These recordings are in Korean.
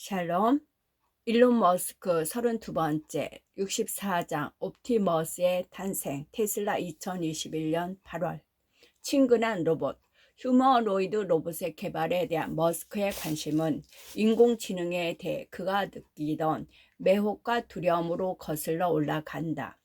샬롬. 일론 머스크 32번째 64장 옵티머스의 탄생 테슬라 2021년 8월. 친근한 로봇. 휴머노이드 로봇의 개발에 대한 머스크의 관심은 인공지능에 대해 그가 느끼던 매혹과 두려움으로 거슬러 올라간다.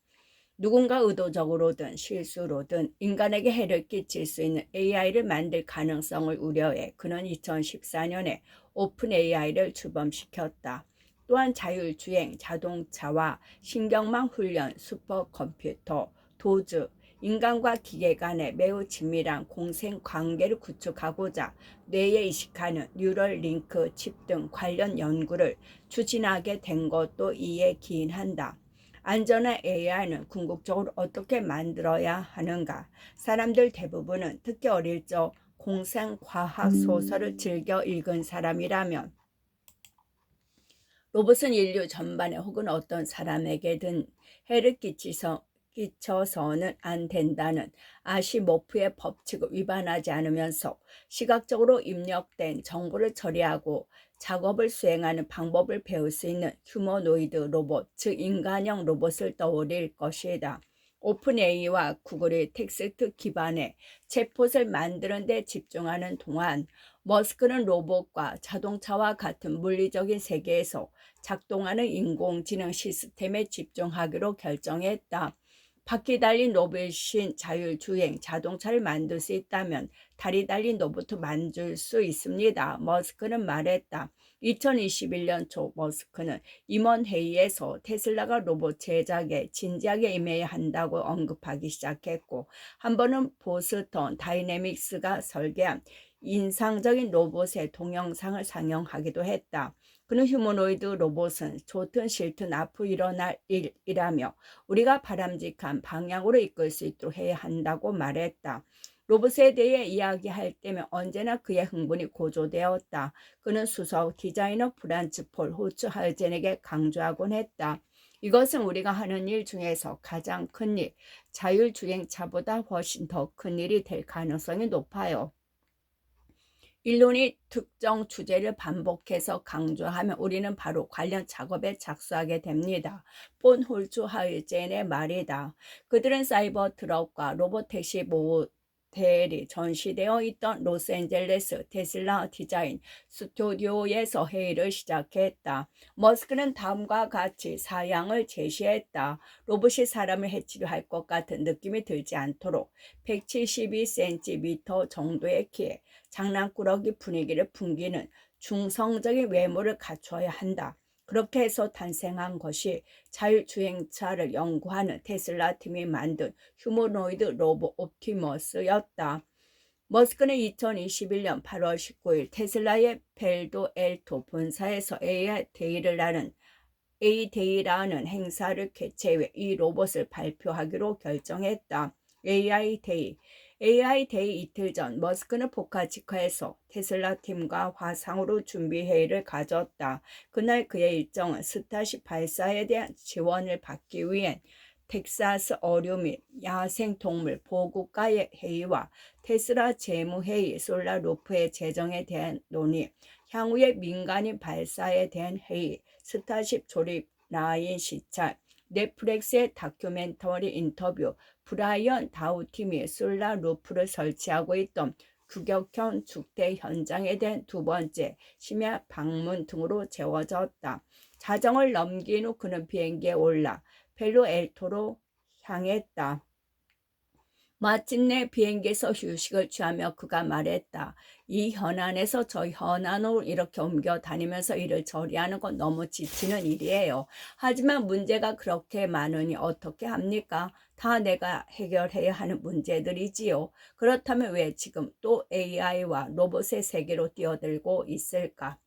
누군가 의도적으로든 실수로든 인간에게 해를 끼칠 수 있는 AI를 만들 가능성을 우려해 그는 2014년에 오픈 AI를 출범시켰다. 또한 자율주행 자동차와 신경망 훈련 슈퍼컴퓨터, 도즈, 인간과 기계 간의 매우 친밀한 공생 관계를 구축하고자 뇌에 이식하는 뉴럴 링크 칩 등 관련 연구를 추진하게 된 것도 이에 기인한다. 안전한 AI는 궁극적으로 어떻게 만들어야 하는가? 사람들 대부분은 특히 어릴 적 공상과학 소설을 즐겨 읽은 사람이라면 로봇은 인류 전반에 혹은 어떤 사람에게든 해를 끼쳐서는 안 된다는 아시모프의 법칙을 위반하지 않으면서 시각적으로 입력된 정보를 처리하고 작업을 수행하는 방법을 배울 수 있는 휴머노이드 로봇, 즉 인간형 로봇을 떠올릴 것이다. 오픈AI와 구글이 텍스트 기반의 챗봇을 만드는 데 집중하는 동안 머스크는 로봇과 자동차와 같은 물리적인 세계에서 작동하는 인공지능 시스템에 집중하기로 결정했다. 바퀴 달린 로봇인 자율주행 자동차를 만들 수 있다면 다리 달린 로봇도 만들 수 있습니다. 머스크는 말했다. 2021년 초 머스크는 임원회의에서 테슬라가 로봇 제작에 진지하게 임해야 한다고 언급하기 시작했고, 한 번은 보스턴 다이내믹스가 설계한 인상적인 로봇의 동영상을 상영하기도 했다. 그는 휴머노이드 로봇은 좋든 싫든 앞으로 일어날 일이라며 우리가 바람직한 방향으로 이끌 수 있도록 해야 한다고 말했다. 로봇에 대해 이야기할 때면 언제나 그의 흥분이 고조되었다. 그는 수석 디자이너 프란츠 폴 호츠하이젠에게 강조하곤 했다. 이것은 우리가 하는 일 중에서 가장 큰 일, 자율주행차보다 훨씬 더 큰 일이 될 가능성이 높아요. 일론이 특정 주제를 반복해서 강조하면 우리는 바로 관련 작업에 착수하게 됩니다. 폰 홀츠하이젠의 말이다. 그들은 사이버 트럭과 로봇택시 모델이 전시되어 있던 로스앤젤레스 테슬라 디자인 스튜디오에서 회의를 시작했다. 머스크는 다음과 같이 사양을 제시했다. 로봇이 사람을 해치려 할 것 같은 느낌이 들지 않도록 172cm 정도의 키에 장난꾸러기 분위기를 풍기는 중성적인 외모를 갖춰야 한다. 그렇게 해서 탄생한 것이 자율주행차를 연구하는 테슬라 팀이 만든 휴머노이드 로봇 옵티머스였다. 머스크는 2021년 8월 19일 테슬라의 펠도 엘토 본사에서 A-Day라는 행사를 개최해 이 로봇을 발표하기로 결정했다. AI 데이 이틀 전 머스크는 보카치카에서 테슬라 팀과 화상으로 준비 회의를 가졌다. 그날 그의 일정은 스타쉽 발사에 대한 지원을 받기 위한 텍사스 어류 및 야생동물 보호국가의 회의와 테슬라 재무회의, 솔라루프의 재정에 대한 논의, 향후의 민간인 발사에 대한 회의, 스타쉽 조립 라인 시찰, 넷플릭스의 다큐멘터리 인터뷰, 브라이언 다우팀이 솔라루프를 설치하고 있던 규격형 축대 현장에 대한 두 번째 심야 방문 등으로 채워졌다. 자정을 넘긴 후 그는 비행기에 올라 펠로엘토로 향했다. 마침내 비행기에서 휴식을 취하며 그가 말했다. 이 현안에서 저 현안으로 이렇게 옮겨 다니면서 일을 처리하는 건 너무 지치는 일이에요. 하지만 문제가 그렇게 많으니 어떻게 합니까? 다 내가 해결해야 하는 문제들이지요. 그렇다면 왜 지금 또 AI와 로봇의 세계로 뛰어들고 있을까?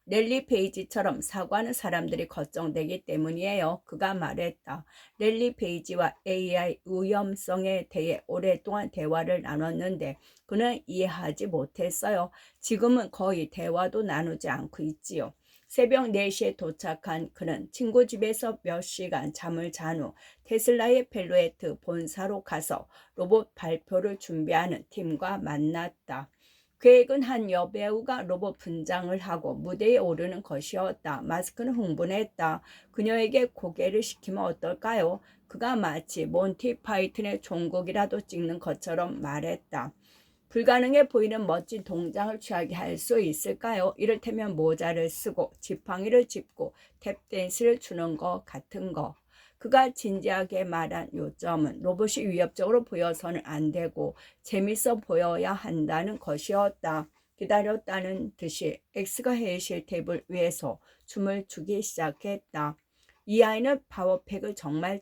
랠리 페이지처럼 사고하는 사람들이 걱정되기 때문이에요. 그가 말했다. 랠리 페이지와 AI 위험성에 대해 오랫동안 대화를 나눴는데 그는 이해하지 못했어요. 지금은 거의 대화도 나누지 않고 있지요. 새벽 4시에 도착한 그는 친구 집에서 몇 시간 잠을 잔 후 테슬라의 펠로에트 본사로 가서 로봇 발표를 준비하는 팀과 만났다. 계획은 한 여배우가 로봇 분장을 하고 무대에 오르는 것이었다. 마스크는 흥분했다. 그녀에게 고개를 식히면 어떨까요? 그가 마치 몬티 파이튼의 종국이라도 찍는 것처럼 말했다. 불가능해 보이는 멋진 동작을 취하게 할 수 있을까요? 이를테면 모자를 쓰고 지팡이를 짚고 탭댄스를 추는 것 같은 거. 그가 진지하게 말한 요점은 로봇이 위협적으로 보여서는 안 되고 재밌어 보여야 한다는 것이었다. 기다렸다는 듯이 엑스가 회의실 테이블 위에서 춤을 추기 시작했다. 이 아이는 파워팩을 정말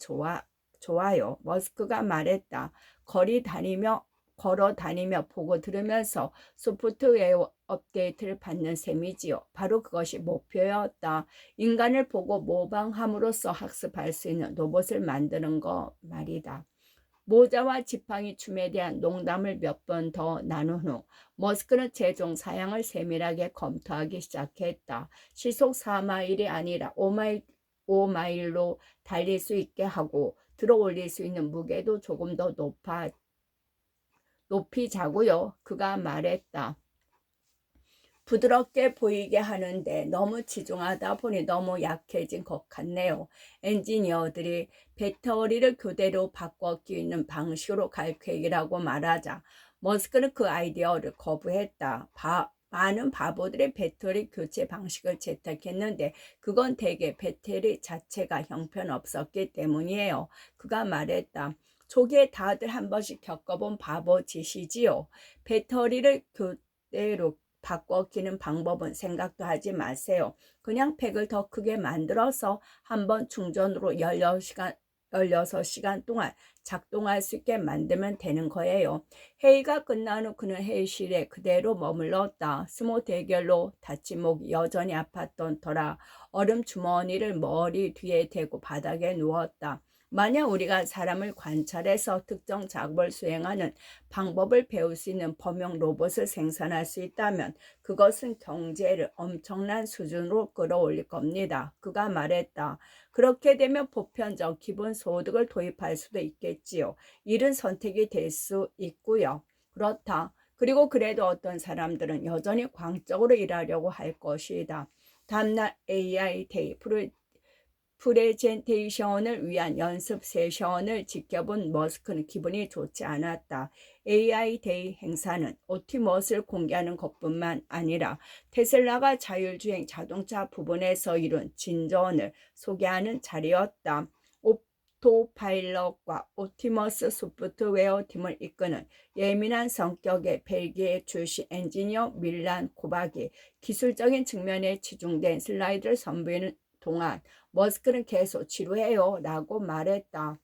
좋아요. 머스크가 말했다. 걸어 다니며 보고 들으면서 소프트웨어 업데이트를 받는 셈이지요. 바로 그것이 목표였다. 인간을 보고 모방함으로써 학습할 수 있는 로봇을 만드는 거 말이다. 모자와 지팡이 춤에 대한 농담을 몇 번 더 나눈 후 머스크는 최종 사양을 세밀하게 검토하기 시작했다. 시속 4마일이 아니라 5마일로 달릴 수 있게 하고 들어 올릴 수 있는 무게도 조금 더 높이 자고요. 그가 말했다. 부드럽게 보이게 하는데 너무 치중하다 보니 너무 약해진 것 같네요. 엔지니어들이 배터리를 교대로 바꿔 끼우는 방식으로 갈 계획이라고 말하자 머스크는 그 아이디어를 거부했다. 많은 바보들이 배터리 교체 방식을 채택했는데 그건 대개 배터리 자체가 형편없었기 때문이에요. 그가 말했다. 초기에 다들 한 번씩 겪어본 바보 짓이지요. 배터리를 교대로 바꿔 끼는 방법은 생각도 하지 마세요. 그냥 팩을 더 크게 만들어서 한번 충전으로 16시간 동안 작동할 수 있게 만들면 되는 거예요. 회의가 끝난 후 그는 회의실에 그대로 머물렀다. 스모 대결로 다친 목이 여전히 아팠던 터라 얼음 주머니를 머리 뒤에 대고 바닥에 누웠다. 만약 우리가 사람을 관찰해서 특정 작업을 수행하는 방법을 배울 수 있는 범용 로봇을 생산할 수 있다면 그것은 경제를 엄청난 수준으로 끌어올릴 겁니다. 그가 말했다. 그렇게 되면 보편적 기본소득을 도입할 수도 있겠지요. 이른 선택이 될 수 있고요. 그렇다. 그리고 그래도 어떤 사람들은 여전히 광적으로 일하려고 할 것이다. 다음날 AI 데이 프레젠테이션을 위한 연습 세션을 지켜본 머스크는 기분이 좋지 않았다. AI 데이 행사는 옵티머스를 공개하는 것뿐만 아니라 테슬라가 자율주행 자동차 부분에서 이룬 진전을 소개하는 자리였다. 오토파일럿과 옵티머스 소프트웨어 팀을 이끄는 예민한 성격의 벨기에 출신 엔지니어 밀란 코박이 기술적인 측면에 치중된 슬라이드를 선보이는 동안 머스크는 계속 지루해요 라고 말했다.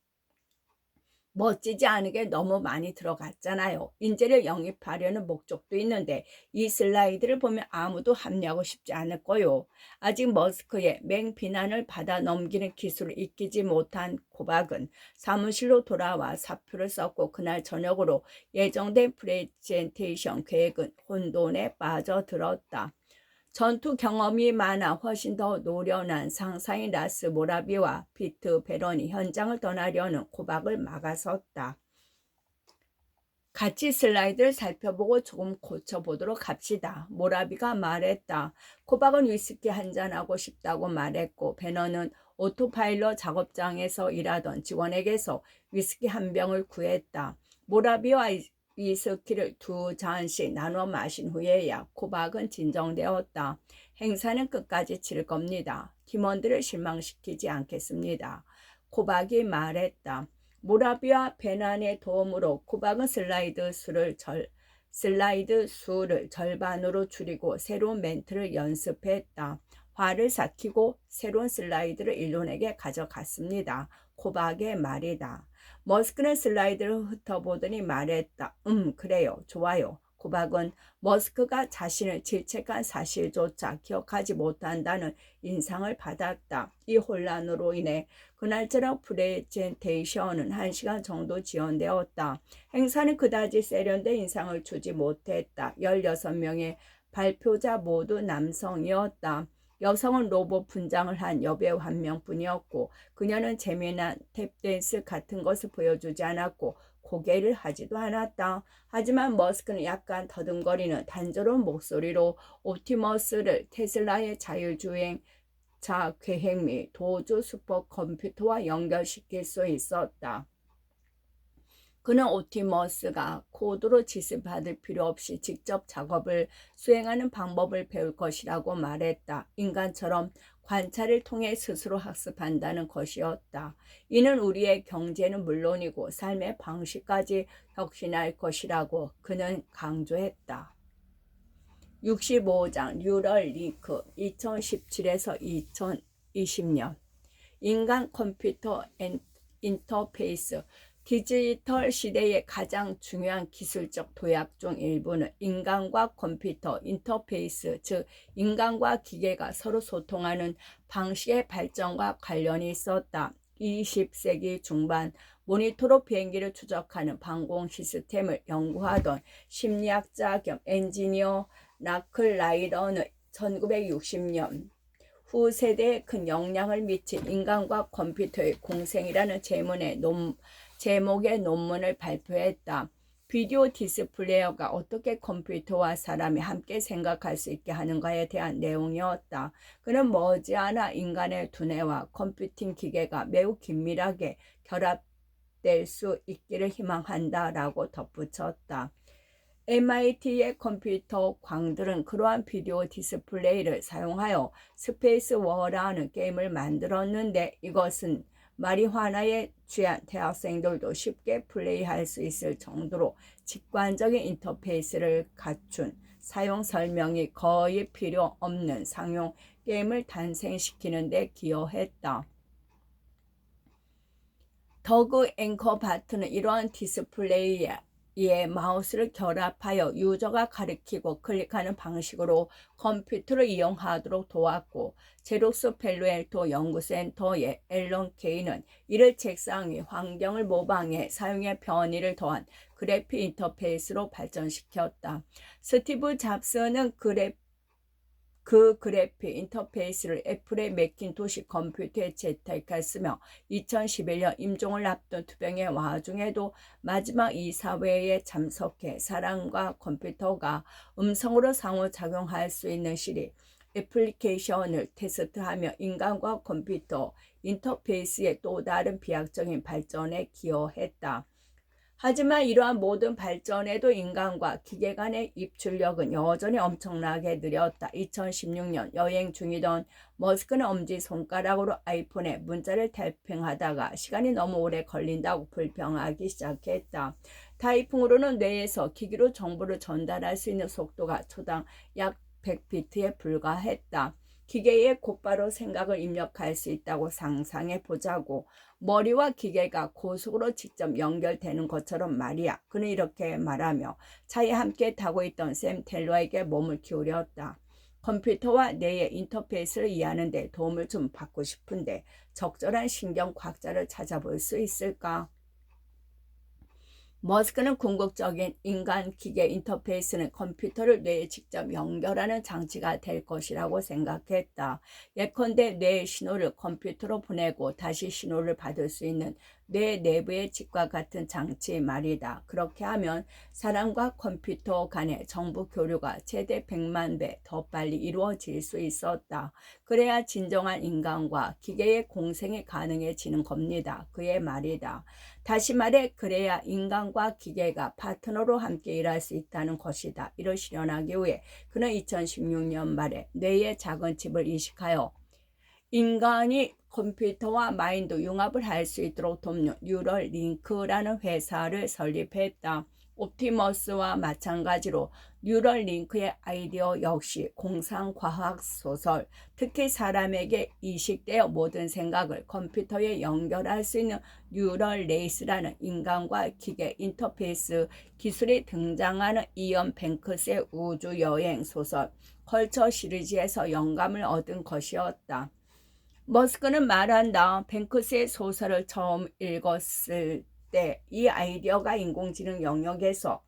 멋지지 않게 너무 많이 들어갔잖아요. 인재를 영입하려는 목적도 있는데 이 슬라이드를 보면 아무도 합류하고 싶지 않을 거요. 아직 머스크의 맹비난을 받아 넘기는 기술을 익히지 못한 코박은 사무실로 돌아와 사표를 썼고 그날 저녁으로 예정된 프레젠테이션 계획은 혼돈에 빠져들었다. 전투 경험이 많아 훨씬 더 노련한 상사인 라스 모라비와 피트 베런이 현장을 떠나려는 코박을 막아섰다. 같이 슬라이드를 살펴보고 조금 고쳐보도록 합시다. 모라비가 말했다. 코박은 위스키 한잔하고 싶다고 말했고 베너는 오토파일럿 작업장에서 일하던 직원에게서 위스키 한 병을 구했다. 모라비와 위스키를 2잔씩 나눠 마신 후에야 코박은 진정되었다. 행사는 끝까지 치를 겁니다. 팀원들을 실망시키지 않겠습니다. 코박이 말했다. 모라비와 베난의 도움으로 코박은 슬라이드 수를 절반으로 줄이고 새로운 멘트를 연습했다. 화를 삭히고 새로운 슬라이드를 일론에게 가져갔습니다. 코박의 말이다. 머스크는 슬라이드를 훑어보더니 말했다. 그래요. 좋아요. 코박은 머스크가 자신을 질책한 사실조차 기억하지 못한다는 인상을 받았다. 이 혼란으로 인해 그날저녁 프레젠테이션은 1시간 정도 지연되었다. 행사는 그다지 세련된 인상을 주지 못했다. 16명의 발표자 모두 남성이었다. 여성은 로봇 분장을 한 여배우 한 명뿐이었고 그녀는 재미난 탭댄스 같은 것을 보여주지 않았고 고개를 하지도 않았다. 하지만 머스크는 약간 더듬거리는 단조로운 목소리로 옵티머스를 테슬라의 자율주행차 계획 및 도주 슈퍼컴퓨터와 연결시킬 수 있었다. 그는 옵티머스가 코드로 지시받을 필요 없이 직접 작업을 수행하는 방법을 배울 것이라고 말했다. 인간처럼 관찰을 통해 스스로 학습한다는 것이었다. 이는 우리의 경제는 물론이고 삶의 방식까지 혁신할 것이라고 그는 강조했다. 65장 뉴럴링크 2017에서 2020년 인간 컴퓨터 인터페이스 디지털 시대의 가장 중요한 기술적 도약 중 일부는 인간과 컴퓨터 인터페이스, 즉 인간과 기계가 서로 소통하는 방식의 발전과 관련이 있었다. 20세기 중반 모니터로 비행기를 추적하는 방공 시스템을 연구하던 심리학자 겸 엔지니어 나클 라이더는 1960년 후 세대에 큰 영향을 미친 인간과 컴퓨터의 공생이라는 제목의 논문을 발표했다. 비디오 디스플레이어가 어떻게 컴퓨터와 사람이 함께 생각할 수 있게 하는가에 대한 내용이었다. 그는 머지않아 인간의 두뇌와 컴퓨팅 기계가 매우 긴밀하게 결합될 수 있기를 희망한다라고 덧붙였다. MIT의 컴퓨터 광들은 그러한 비디오 디스플레이를 사용하여 스페이스 워라는 게임을 만들었는데 이것은 마리화나에 취한 대학생들도 쉽게 플레이할 수 있을 정도로 직관적인 인터페이스를 갖춘 사용 설명이 거의 필요 없는 상용 게임을 탄생시키는 데 기여했다. 더그 앵커바트는 이러한 디스플레이에 마우스를 결합하여 유저가 가리키고 클릭하는 방식으로 컴퓨터를 이용하도록 도왔고 제로스 펠로알토 연구센터의 앨런 케이는 이를 책상 위 환경을 모방해 사용의 변이를 더한 그래픽 인터페이스로 발전시켰다. 스티브 잡스는 그 그래픽 인터페이스를 애플의 매킨토시 컴퓨터에 채택했으며 2011년 임종을 앞둔 투병의 와중에도 마지막 이사회에 참석해 사람과 컴퓨터가 음성으로 상호작용할 수 있는 시리 애플리케이션을 테스트하며 인간과 컴퓨터 인터페이스의 또 다른 비약적인 발전에 기여했다. 하지만 이러한 모든 발전에도 인간과 기계 간의 입출력은 여전히 엄청나게 느렸다. 2016년 여행 중이던 머스크는 엄지손가락으로 아이폰에 문자를 타이핑하다가 시간이 너무 오래 걸린다고 불평하기 시작했다. 타이핑으로는 뇌에서 기기로 정보를 전달할 수 있는 속도가 초당 약 100비트에 불과했다. 기계에 곧바로 생각을 입력할 수 있다고 상상해 보자고. 머리와 기계가 고속으로 직접 연결되는 것처럼 말이야. 그는 이렇게 말하며 차에 함께 타고 있던 샘 텔러에게 몸을 기울였다. 컴퓨터와 뇌의 인터페이스를 이해하는 데 도움을 좀 받고 싶은데 적절한 신경과학자를 찾아볼 수 있을까? 머스크는 궁극적인 인간-기계 인터페이스는 컴퓨터를 뇌에 직접 연결하는 장치가 될 것이라고 생각했다. 예컨대 뇌의 신호를 컴퓨터로 보내고 다시 신호를 받을 수 있는 뇌 내부의 칩과 같은 장치 말이다. 그렇게 하면 사람과 컴퓨터 간의 정보 교류가 최대 100만 배 더 빨리 이루어질 수 있었다. 그래야 진정한 인간과 기계의 공생이 가능해지는 겁니다. 그의 말이다. 다시 말해 그래야 인간과 기계가 파트너로 함께 일할 수 있다는 것이다. 이를 실현하기 위해 그는 2016년 말에 뇌의 작은 칩을 이식하여 인간이 컴퓨터와 마인드 융합을 할 수 있도록 돕는 뉴럴링크라는 회사를 설립했다. 옵티머스와 마찬가지로 뉴럴링크의 아이디어 역시 공상과학 소설, 특히 사람에게 이식되어 모든 생각을 컴퓨터에 연결할 수 있는 뉴럴레이스라는 인간과 기계 인터페이스 기술이 등장하는 이언 뱅크스의 우주여행 소설 컬처 시리즈에서 영감을 얻은 것이었다. 머스크는 말한다. 뱅크스의 소설을 처음 읽었을 때 이 아이디어가 인공지능 영역에서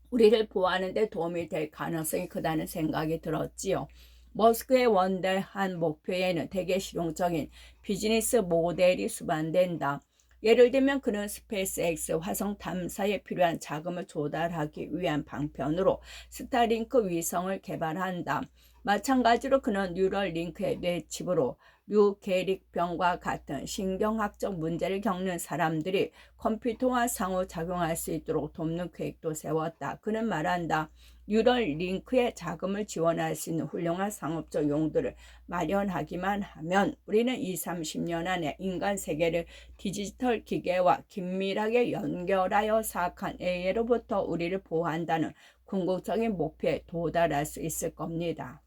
우리를 보호하는 데 도움이 될 가능성이 크다는 생각이 들었지요. 머스크의 원대한 목표에는 대개 실용적인 비즈니스 모델이 수반된다. 예를 들면 그는 스페이스X 화성 탐사에 필요한 자금을 조달하기 위한 방편으로 스타링크 위성을 개발한다. 마찬가지로 그는 뉴럴링크의 뇌칩으로 류게릭병과 같은 신경학적 문제를 겪는 사람들이 컴퓨터와 상호작용할 수 있도록 돕는 계획도 세웠다. 그는 말한다. 뉴럴링크에 자금을 지원할 수 있는 훌륭한 상업적 용도를 마련하기만 하면 우리는 20, 30년 안에 인간 세계를 디지털 기계와 긴밀하게 연결하여 사악한 AI로부터 우리를 보호한다는 궁극적인 목표에 도달할 수 있을 겁니다.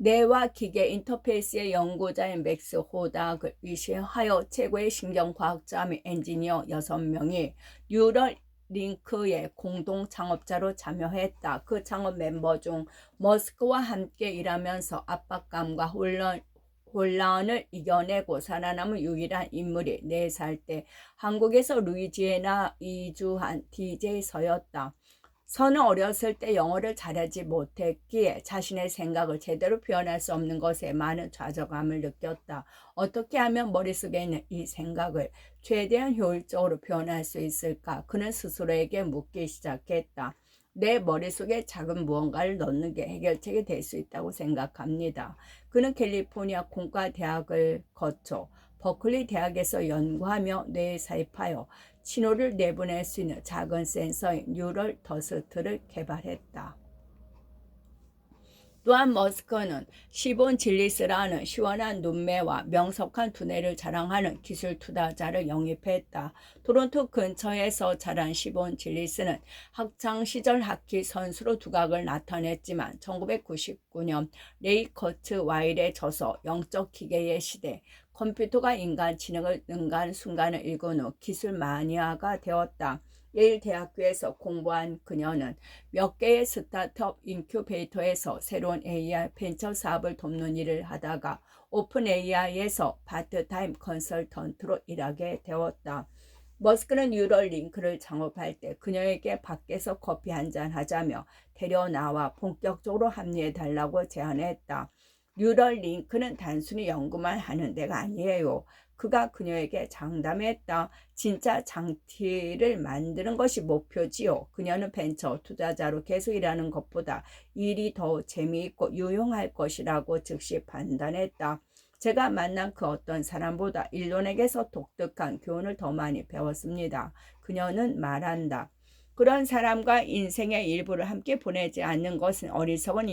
뇌와 기계 인터페이스의 연구자인 맥스 호닥을 위시하여 최고의 신경과학자 및 엔지니어 6명이 뉴럴 링크의 공동 창업자로 참여했다. 그 창업 멤버 중 머스크와 함께 일하면서 압박감과 혼란을 이겨내고 살아남은 유일한 인물이 4살 때 한국에서 루이지애나 이주한 DJ 서였다. 선은 어렸을 때 영어를 잘하지 못했기에 자신의 생각을 제대로 표현할 수 없는 것에 많은 좌절감을 느꼈다. 어떻게 하면 머릿속에 있는 이 생각을 최대한 효율적으로 표현할 수 있을까? 그는 스스로에게 묻기 시작했다. 내 머릿속에 작은 무언가를 넣는 게 해결책이 될 수 있다고 생각합니다. 그는 캘리포니아 공과대학을 거쳐 버클리 대학에서 연구하며 뇌에 사입하여 신호를 내보낼 수 있는 작은 센서인 뉴럴 더스트를 개발했다. 또한 머스크는 시본 질리스라는 시원한 눈매와 명석한 두뇌를 자랑하는 기술 투자자를 영입했다. 토론토 근처에서 자란 시본 질리스는 학창시절 하키 선수로 두각을 나타냈지만 1999년 레이 커츠와일에 져서 영적 기계의 시대, 컴퓨터가 인간 지능을 능가하는 순간을 읽은 후 기술 마니아가 되었다. 예일 대학교에서 공부한 그녀는 몇 개의 스타트업 인큐베이터에서 새로운 AI 벤처 사업을 돕는 일을 하다가 오픈 AI에서 파트타임 컨설턴트로 일하게 되었다. 머스크는 뉴럴링크를 창업할 때 그녀에게 밖에서 커피 한잔 하자며 데려나와 본격적으로 합류해달라고 제안했다. 뉴럴링크는 단순히 연구만 하는 데가 아니에요. 그가 그녀에게 장담했다. 진짜 장치를 만드는 것이 목표지요. 그녀는 벤처 투자자로 계속 일하는 것보다 일이 더 재미있고 유용할 것이라고 즉시 판단했다. 제가 만난 그 어떤 사람보다 일론에게서 독특한 교훈을 더 많이 배웠습니다. 그녀는 말한다. 그런 사람과 인생의 일부를 함께 보내지 않는 것은 어리석은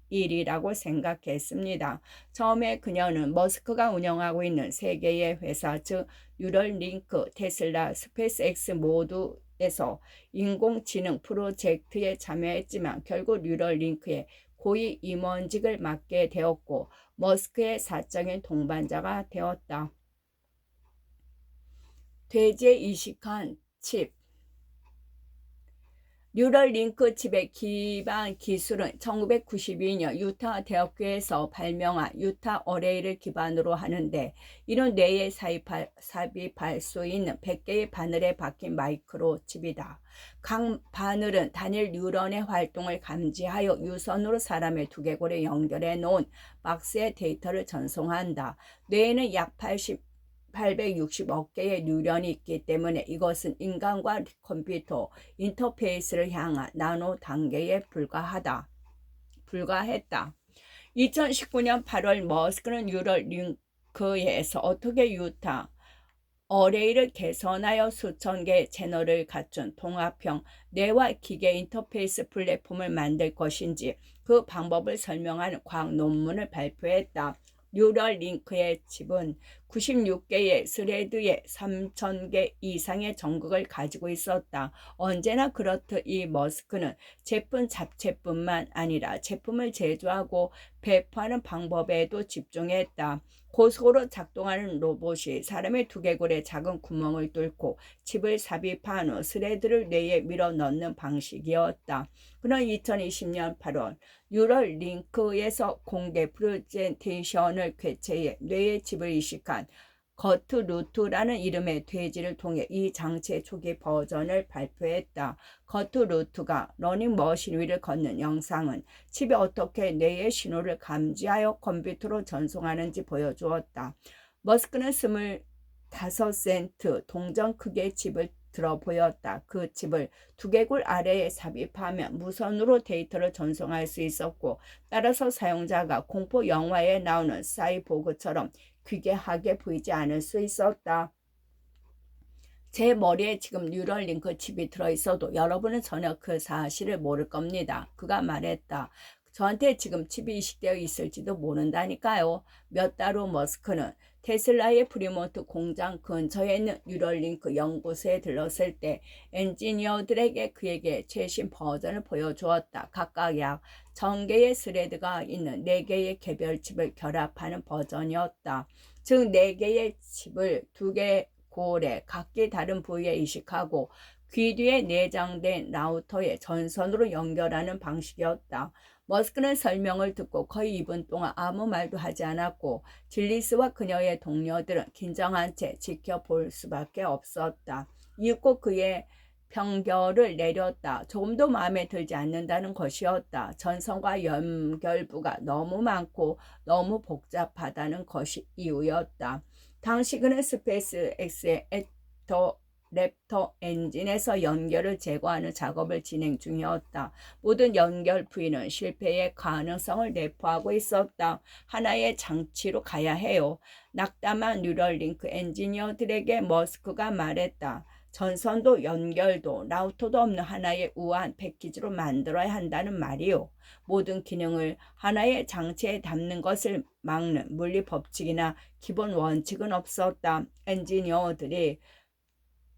일이라고 생각했습니다. 처음에 그녀는 머스크가 운영하고 있는 세 개의 회사, 즉 뉴럴링크, 테슬라, 스페이스X 모두에서 인공지능 프로젝트에 참여했지만 결국 뉴럴링크의 고위 임원직을 맡게 되었고 머스크의 사적인 동반자가 되었다. 돼지에 이식한 칩. 뉴럴링크 칩의 기반 기술은 1992년 유타 대학교에서 발명한 유타 어레이를 기반으로 하는데 이는 뇌에 삽입할 수 있는 100개의 바늘에 박힌 마이크로칩이다. 각 바늘은 단일 뉴런의 활동을 감지하여 유선으로 사람의 두개골에 연결해 놓은 박스의 데이터를 전송한다. 뇌에는 약 860억 개의 뉴런이 있기 때문에 이것은 인간과 컴퓨터 인터페이스를 향한 나노 단계에 불과했다. 2019년 8월 머스크는 뉴럴링크에서 어떻게 유타 어레이를 개선하여 수천 개의 채널을 갖춘 통합형 뇌와 기계 인터페이스 플랫폼을 만들 것인지 그 방법을 설명하는 과학 논문을 발표했다. 뉴럴링크의 칩은 96개의 스레드에 3,000개 이상의 전극을 가지고 있었다. 언제나 그렇듯 이 머스크는 제품 자체뿐만 아니라 제품을 제조하고 배포하는 방법에도 집중했다. 고속으로 작동하는 로봇이 사람의 두개골에 작은 구멍을 뚫고 칩을 삽입한 후 스레드를 뇌에 밀어 넣는 방식이었다. 그는 2020년 8월 뉴럴링크에서 공개 프레젠테이션을 개최해 뇌에 칩을 이식한 거트루트라는 이름의 돼지를 통해 이 장치의 초기 버전을 발표했다. 거트루트가 러닝머신 위를 걷는 영상은 칩이 어떻게 뇌의 신호를 감지하여 컴퓨터로 전송하는지 보여주었다. 머스크는 5센트 동전 크기의 칩을 들어 보였다. 그 칩을 두개골 아래에 삽입하면 무선으로 데이터를 전송할 수 있었고, 따라서 사용자가 공포 영화에 나오는 사이보그처럼 기괴하게 보이지 않을 수 있었다. 제 머리에 지금 뉴럴링크 칩이 들어있어도 여러분은 전혀 그 사실을 모를 겁니다. 그가 말했다. 저한테 지금 칩이 이식되어 있을지도 모른다니까요. 몇 달 후 머스크는 테슬라의 프리몬트 공장 근처에 있는 뉴럴링크 연구소에 들렀을 때 엔지니어들에게 그에게 최신 버전을 보여주었다. 각각 약 1000개의 스레드가 있는 4개의 개별 칩을 결합하는 버전이었다. 즉 4개의 칩을 2개 골에 각기 다른 부위에 이식하고 귀 뒤에 내장된 라우터에 전선으로 연결하는 방식이었다. 머스크는 설명을 듣고 거의 2분 동안 아무 말도 하지 않았고, 질리스와 그녀의 동료들은 긴장한 채 지켜볼 수밖에 없었다. 이윽고 그의 평결을 내렸다. 조금도 마음에 들지 않는다는 것이었다. 전선과 연결부가 너무 많고 너무 복잡하다는 것이 이유였다. 당시 그는 스페이스 X의 랩터 엔진에서 연결을 제거하는 작업을 진행 중이었다. 모든 연결 부위는 실패의 가능성을 내포하고 있었다. 하나의 장치로 가야 해요. 낙담한 뉴럴링크 엔지니어들에게 머스크가 말했다. 전선도 연결도 라우터도 없는 하나의 우아한 패키지로 만들어야 한다는 말이요. 모든 기능을 하나의 장치에 담는 것을 막는 물리 법칙이나 기본 원칙은 없었다. 엔지니어들이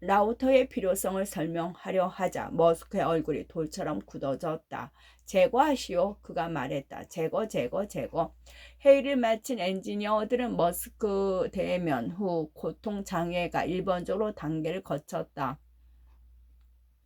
라우터의 필요성을 설명하려 하자 머스크의 얼굴이 돌처럼 굳어졌다. 제거하시오. 그가 말했다. 제거. 회의를 마친 엔지니어들은 머스크 대면 후 고통장애가 일반적으로 단계를 거쳤다.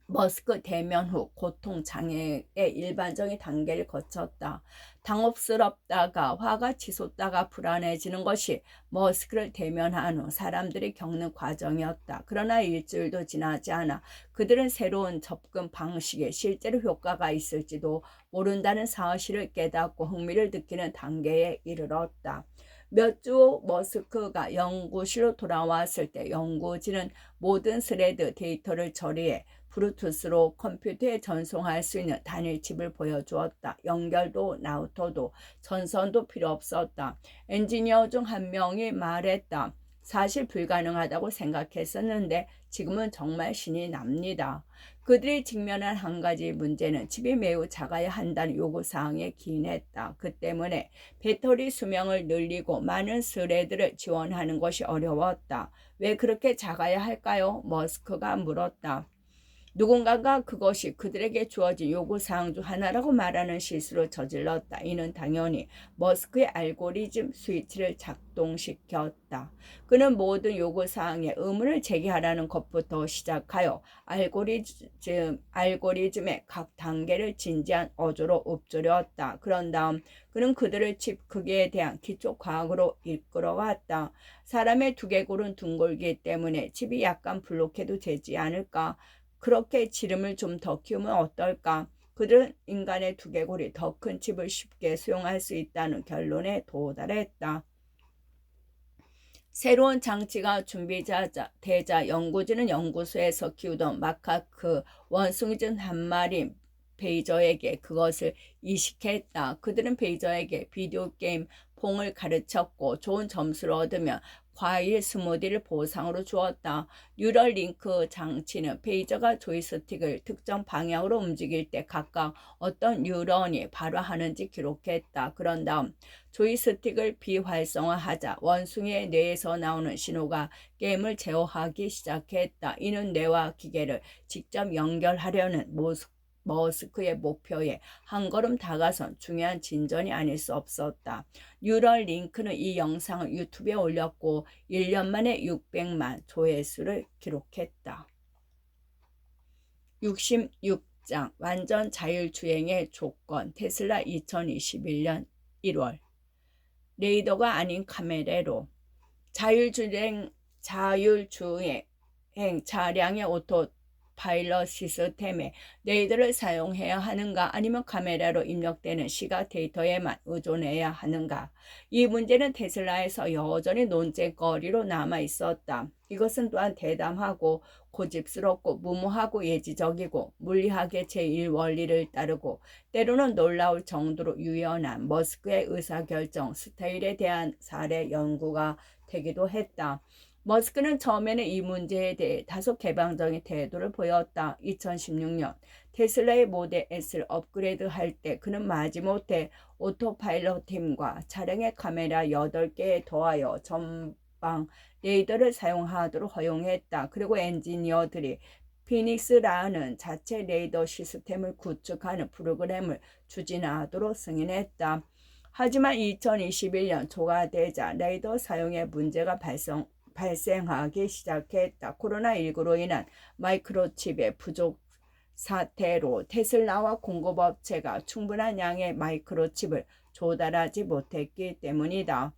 머스크 대면 후 고통장애의 일반적인 단계를 거쳤다. 당혹스럽다가 화가 치솟다가 불안해지는 것이 머스크를 대면한 후 사람들이 겪는 과정이었다. 그러나 일주일도 지나지 않아 그들은 새로운 접근 방식에 실제로 효과가 있을지도 모른다는 사실을 깨닫고 흥미를 느끼는 단계에 이르렀다. 몇 주 후 머스크가 연구실로 돌아왔을 때 연구진은 모든 스레드 데이터를 처리해 블루투스로 컴퓨터에 전송할 수 있는 단일 칩을 보여주었다. 연결도 라우터도 전선도 필요 없었다. 엔지니어 중 한 명이 말했다. 사실 불가능하다고 생각했었는데 지금은 정말 신이 납니다. 그들이 직면한 한 가지 문제는 칩이 매우 작아야 한다는 요구사항에 기인했다. 그 때문에 배터리 수명을 늘리고 많은 스레드를 지원하는 것이 어려웠다. 왜 그렇게 작아야 할까요? 머스크가 물었다. 누군가가 그것이 그들에게 주어진 요구사항 중 하나라고 말하는 실수를 저질렀다. 이는 당연히 머스크의 알고리즘 스위치를 작동시켰다. 그는 모든 요구사항에 의문을 제기하라는 것부터 시작하여 알고리즘의 각 단계를 진지한 어조로 읊조렸다. 그런 다음 그는 그들을 칩 크기에 대한 기초 과학으로 이끌어왔다. 사람의 두개골은 둥글기 때문에 칩이 약간 불룩해도 되지 않을까? 그렇게 지름을 좀 더 키우면 어떨까? 그들은 인간의 두개골이 더 큰 칩을 쉽게 수용할 수 있다는 결론에 도달했다. 새로운 장치가 준비되자 연구진은 연구소에서 키우던 마카크 원숭이 중 한 마리 베이저에게 그것을 이식했다. 그들은 베이저에게 비디오 게임 퐁을 가르쳤고 좋은 점수를 얻으면 과일 스무디를 보상으로 주었다. 뉴럴링크 장치는 베이저가 조이스틱을 특정 방향으로 움직일 때 각각 어떤 뉴런이 발화하는지 기록했다. 그런 다음 조이스틱을 비활성화하자 원숭이의 뇌에서 나오는 신호가 게임을 제어하기 시작했다. 이는 뇌와 기계를 직접 연결하려는 머스크의 목표에 한 걸음 다가선 중요한 진전이 아닐 수 없었다. 뉴럴링크는 이 영상을 유튜브에 올렸고 1년 만에 600만 조회수를 기록했다. 66장 완전 자율주행의 조건 테슬라 2021년 1월 레이더가 아닌 카메라로 자율주행 차량의 오토 파일럿 시스템에 레이더를 사용해야 하는가 아니면 카메라로 입력되는 시각 데이터에만 의존해야 하는가. 이 문제는 테슬라에서 여전히 논쟁거리로 남아 있었다. 이것은 또한 대담하고 고집스럽고 무모하고 예지적이고 물리학의 제1원리를 따르고 때로는 놀라울 정도로 유연한 머스크의 의사결정 스타일에 대한 사례 연구가 되기도 했다. 머스크는 처음에는 이 문제에 대해 다소 개방적인 태도를 보였다. 2016년 테슬라의 모델 S를 업그레이드할 때 그는 마지못해 오토파일럿 팀과 차량의 카메라 8개에 더하여 전방 레이더를 사용하도록 허용했다. 그리고 엔지니어들이 피닉스라는 자체 레이더 시스템을 구축하는 프로그램을 추진하도록 승인했다. 하지만 2021년 초가 되자 레이더 사용에 문제가 발생하기 시작했다. 코로나19로 인한 마이크로칩의 부족 사태로 테슬라와 공급업체가 충분한 양의 마이크로칩을 조달하지 못했기 때문이다.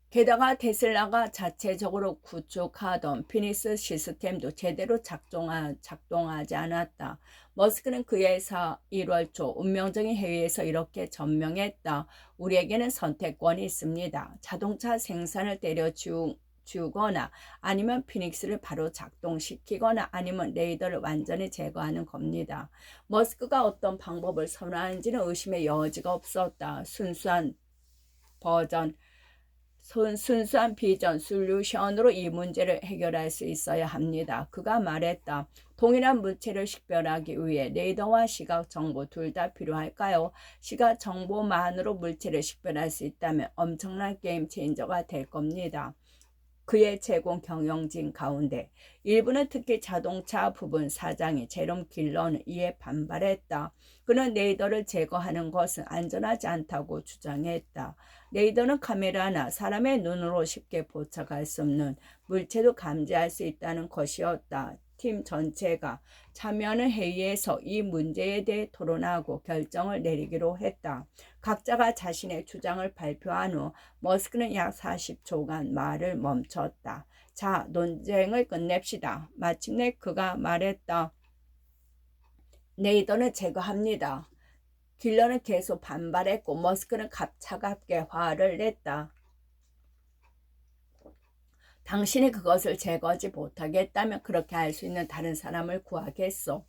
게다가 테슬라가 자체적으로 구축하던 피닉스 시스템도 제대로 작동하지 않았다. 머스크는 그의 1월 초 운명적인 회의에서 이렇게 전명했다. 우리에게는 선택권이 있습니다. 자동차 생산을 때려치우거나 아니면 피닉스를 바로 작동시키거나 아니면 레이더를 완전히 제거하는 겁니다. 머스크가 어떤 방법을 선호하는지는 의심의 여지가 없었다. 순수한 비전 솔루션으로 이 문제를 해결할 수 있어야 합니다. 그가 말했다. 동일한 물체를 식별하기 위해 레이더와 시각 정보 둘 다 필요할까요? 시각 정보만으로 물체를 식별할 수 있다면 엄청난 게임 체인저가 될 겁니다. 그의 제공 경영진 가운데 일부는 특히 자동차 부분 사장이 제롬 길러는 이에 반발했다. 그는 레이더를 제거하는 것은 안전하지 않다고 주장했다. 레이더는 카메라나 사람의 눈으로 쉽게 포착할 수 없는 물체도 감지할 수 있다는 것이었다. 팀 전체가 참여하는 회의에서 이 문제에 대해 토론하고 결정을 내리기로 했다. 각자가 자신의 주장을 발표한 후 머스크는 약 40초간 말을 멈췄다. 자, 논쟁을 끝냅시다. 마침내 그가 말했다. 레이더는 제거합니다. 길러는 계속 반발했고 머스크는 차갑게 화를 냈다. 당신이 그것을 제거하지 못하겠다면 그렇게 할 수 있는 다른 사람을 구하겠소.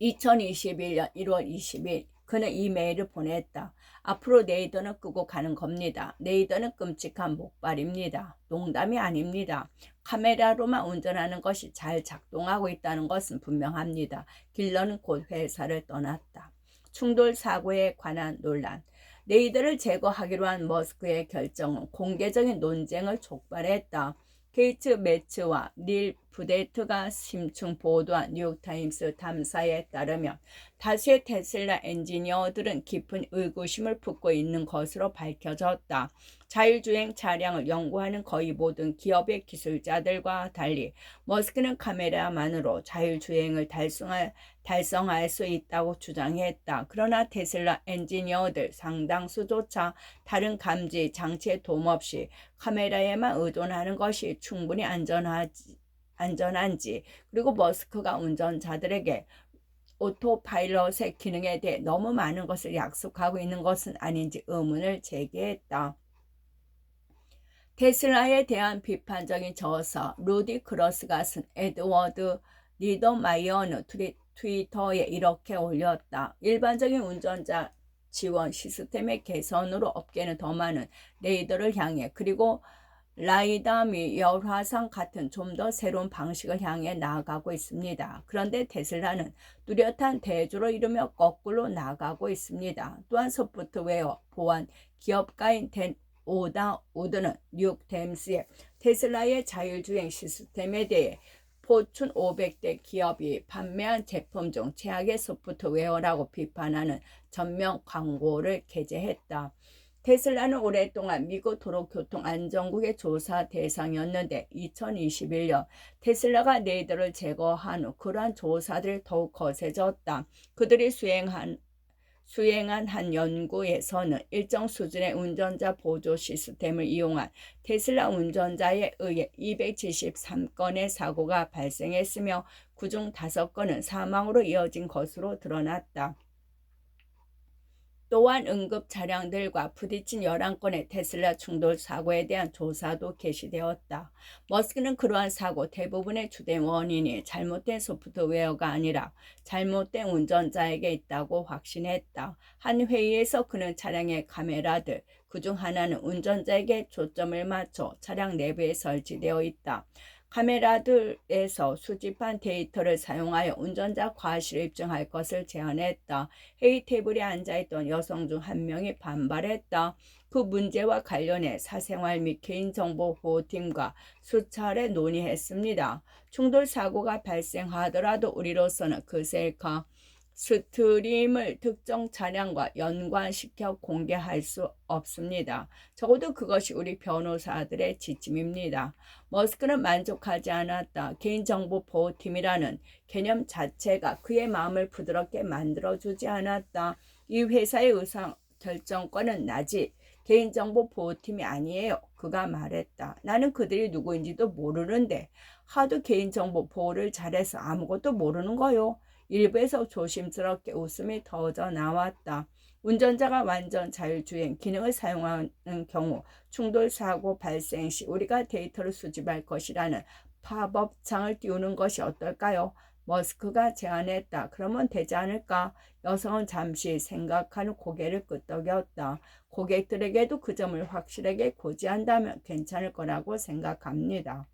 2021년 1월 20일 그는 이 메일을 보냈다. 앞으로 레이더는 끄고 가는 겁니다. 레이더는 끔찍한 목발입니다. 농담이 아닙니다. 카메라로만 운전하는 것이 잘 작동하고 있다는 것은 분명합니다. 길러는 곧 회사를 떠났다. 충돌 사고에 관한 논란. 레이더를 제거하기로 한 머스크의 결정은 공개적인 논쟁을 촉발했다. 케이트 매츠와 닐 부데트가 심층 보도한 뉴욕타임스 탐사에 따르면 다수의 테슬라 엔지니어들은 깊은 의구심을 품고 있는 것으로 밝혀졌다. 자율주행 차량을 연구하는 거의 모든 기업의 기술자들과 달리 머스크는 카메라만으로 자율주행을 달성할 수 있다고 주장했다. 그러나 테슬라 엔지니어들 상당수조차 다른 감지 장치의 도움 없이 카메라에만 의존하는 것이 충분히 안전한지 그리고 머스크가 운전자들에게 오토파일럿의 기능에 대해 너무 많은 것을 약속하고 있는 것은 아닌지 의문을 제기했다. 테슬라에 대한 비판적인 저서 루디 크로스가 쓴 에드워드 리더마이어는 트위터에 이렇게 올렸다. 일반적인 운전자 지원 시스템의 개선으로 업계는 더 많은 레이더를 향해 그리고 라이다 및 열화상 같은 좀 더 새로운 방식을 향해 나아가고 있습니다. 그런데 테슬라는 뚜렷한 대조를 이루며 거꾸로 나아가고 있습니다. 또한 소프트웨어 보안 기업가인 우드는 뉴욕 타임스에 테슬라의 자율주행 시스템에 대해 포춘 500대 기업이 판매한 제품 중 최악의 소프트웨어라고 비판하는 전면 광고를 게재했다. 테슬라는 오랫동안 미국 도로교통안전국의 조사 대상이었는데 2021년 테슬라가 레이더를 제거한 후 그러한 조사들이 더욱 거세졌다. 그들이 수행한 한 연구에서는 일정 수준의 운전자 보조 시스템을 이용한 테슬라 운전자에 의해 273건의 사고가 발생했으며 그중 5건은 사망으로 이어진 것으로 드러났다. 또한 응급 차량들과 부딪힌 11건의 테슬라 충돌 사고에 대한 조사도 개시되었다. 머스크는 그러한 사고 대부분의 주된 원인이 잘못된 소프트웨어가 아니라 잘못된 운전자에게 있다고 확신했다. 한 회의에서 그는 차량의 카메라들, 그중 하나는 운전자에게 초점을 맞춰 차량 내부에 설치되어 있다. 카메라들에서 수집한 데이터를 사용하여 운전자 과실을 입증할 것을 제안했다. 회의 테이블에 앉아있던 여성 중 한 명이 반발했다. 그 문제와 관련해 사생활 및 개인정보보호팀과 수차례 논의했습니다. 충돌 사고가 발생하더라도 우리로서는 그 셀카 스트림을 특정 차량과 연관시켜 공개할 수 없습니다. 적어도 그것이 우리 변호사들의 지침입니다. 머스크는 만족하지 않았다. 개인정보보호팀이라는 개념 자체가 그의 마음을 부드럽게 만들어주지 않았다. 이 회사의 의사결정권은 나지 개인정보보호팀이 아니에요. 그가 말했다. 나는 그들이 누구인지도 모르는데 하도 개인정보 보호를 잘해서 아무것도 모르는 거요. 일부에서 조심스럽게 웃음이 터져 나왔다. 운전자가 완전 자율주행 기능을 사용하는 경우 충돌 사고 발생 시 우리가 데이터를 수집할 것이라는 팝업 창을 띄우는 것이 어떨까요? 머스크가 제안했다. 그러면 되지 않을까? 여성은 잠시 생각하는 고개를 끄덕였다. 고객들에게도 그 점을 확실하게 고지한다면 괜찮을 거라고 생각합니다.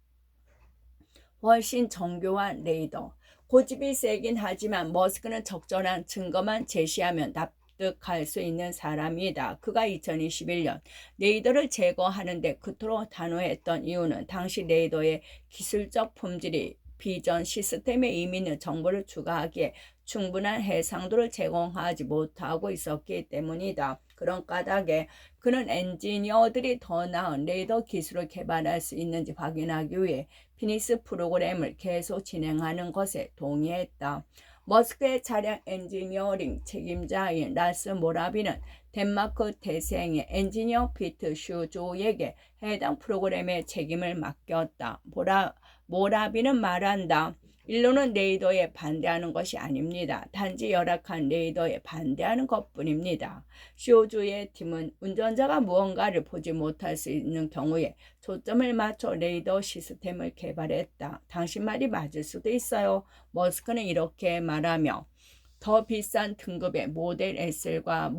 훨씬 정교한 레이더. 고집이 세긴 하지만 머스크는 적절한 증거만 제시하면 납득할 수 있는 사람이다. 그가 2021년 레이더를 제거하는 데 그토록 단호했던 이유는 당시 레이더의 기술적 품질이 비전 시스템에 이미 있는 정보를 추가하기에 충분한 해상도를 제공하지 못하고 있었기 때문이다. 그런 까닭에 그는 엔지니어들이 더 나은 레이더 기술을 개발할 수 있는지 확인하기 위해 피닉스 프로그램을 계속 진행하는 것에 동의했다. 머스크의 차량 엔지니어링 책임자인 라스 모라비는 덴마크 태생의 엔지니어 피트 슈조에게 해당 프로그램의 책임을 맡겼다. 모라비는 말한다. 일로는 레이더에 반대하는 것이 아닙니다. 단지 열악한 레이더에 반대하는 것뿐입니다. 쇼주의 팀은 운전자가 무언가를 보지 못할 수 있는 경우에 초점을 맞춰 레이더 시스템을 개발했다. 당신 말이 맞을 수도 있어요. 머스크는 이렇게 말하며 더 비싼 등급의 모델 S과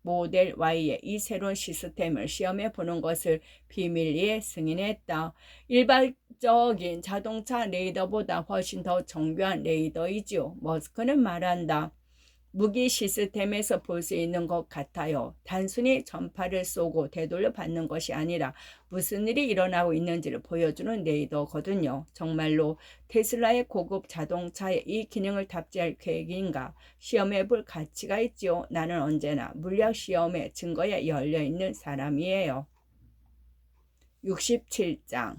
모델 Y의 이 새로운 시스템을 시험해 보는 것을 비밀리에 승인했다. 일반적인 자동차 레이더보다 훨씬 더 정교한 레이더이지요. 머스크는 말한다. 무기 시스템에서 볼 수 있는 것 같아요. 단순히 전파를 쏘고 되돌려 받는 것이 아니라 무슨 일이 일어나고 있는지를 보여주는 레이더거든요. 정말로 테슬라의 고급 자동차에 이 기능을 탑재할 계획인가? 시험해 볼 가치가 있지요. 나는 언제나 물리학 시험의 증거에 열려있는 사람이에요. 67장